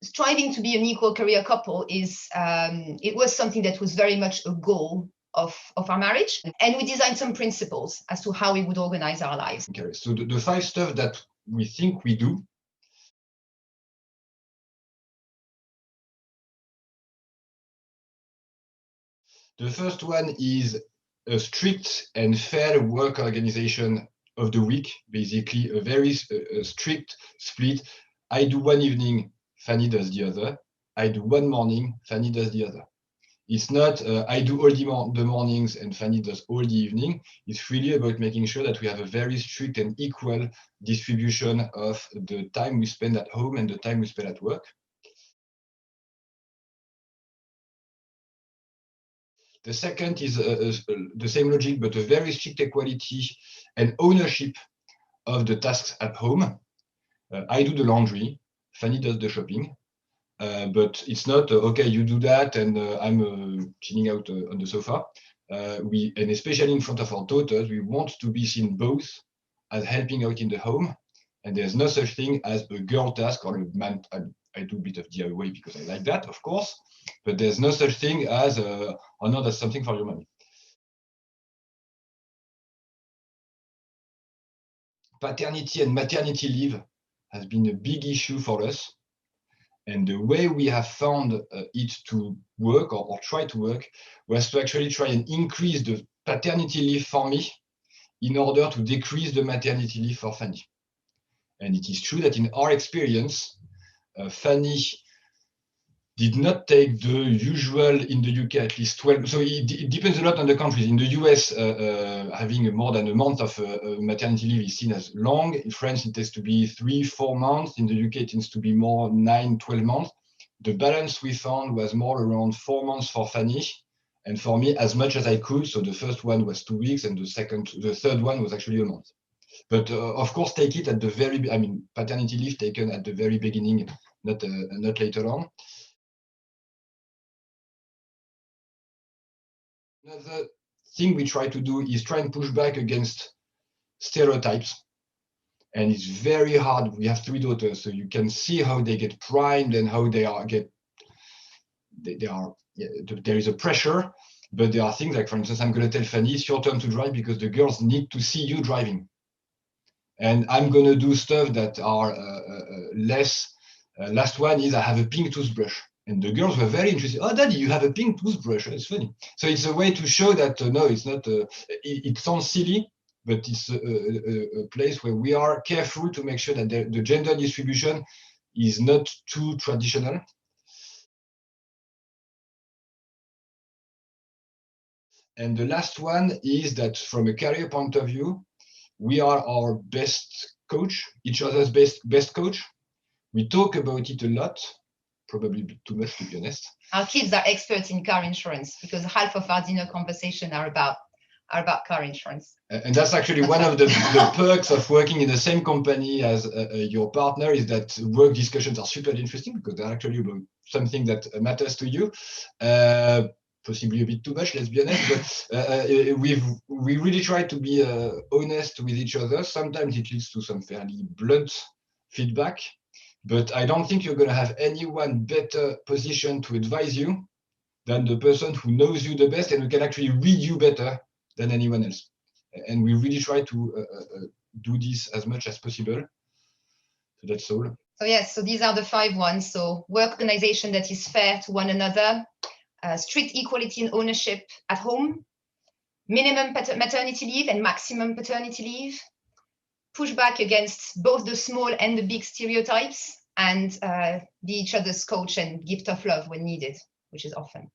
striving to be an equal career couple is, it was something that was very much a goal of our marriage. And we designed some principles as to how we would organize our lives. Okay, so the 5 stuff that we think we do. The first one is a strict and fair work organization of the week, basically a very strict split. I do one evening, Fanny does the other. I do one morning, Fanny does the other. It's not I do all the mornings and Fanny does all the evening. It's really about making sure that we have a very strict and equal distribution of the time we spend at home and the time we spend at work. The second is the same logic, but a very strict equality and ownership of the tasks at home. I do the laundry, Fanny does the shopping, but it's not, okay, you do that and I'm chilling out on the sofa. And especially in front of our daughters, we want to be seen both as helping out in the home, and there's no such thing as a girl task or a man. I do a bit of DIY because I like that, of course, but there's no such thing as, oh no, that's something for your mommy. Paternity and maternity leave has been a big issue for us. And the way we have found it to work or try to work was to actually try and increase the paternity leave for me in order to decrease the maternity leave for Fanny. And it is true that in our experience, Fanny did not take the usual in the UK, at least 12. So it depends a lot on the countries. In the US, having more than a month of maternity leave is seen as long. In France, it tends to be 3-4 months. In the UK, it tends to be more 9-12 months. The balance we found was more around 4 months for Fanny, and for me, as much as I could. So the first one was 2 weeks, and the third one was actually a month. But of course, take it at the very, paternity leave taken at the very beginning, not later on. Another thing we try to do is try and push back against stereotypes. And it's very hard. We have 3 daughters, so you can see how they get primed and how there is a pressure, but there are things like, for instance, I'm going to tell Fanny, it's your turn to drive because the girls need to see you driving. And I'm going to do stuff that are less. Last one is I have a pink toothbrush. And the girls were very interested. Oh, Daddy, you have a pink toothbrush. It's funny. So it's a way to show that, no, it's not, it sounds silly, but it's a place where we are careful to make sure that the gender distribution is not too traditional. And the last one is that from a career point of view, we are our best coach, each other's best coach. We talk about it a lot. Probably a bit too much, to be honest. Our kids are experts in car insurance because half of our dinner conversation are about car insurance. And that's actually one of the perks of working in the same company as your partner, is that work discussions are super interesting because they're actually about something that matters to you. Possibly a bit too much, let's be honest, but we really try to be honest with each other. Sometimes it leads to some fairly blunt feedback, but I don't think you're going to have anyone better positioned to advise you than the person who knows you the best and who can actually read you better than anyone else. And we really try to do this as much as possible. So that's all. So yes, so these are the 5 ones. So work organization that is fair to one another, strict equality and ownership at home, minimum maternity leave and maximum paternity leave, push back against both the small and the big stereotypes, and be each other's coach and give tough love when needed, which is often.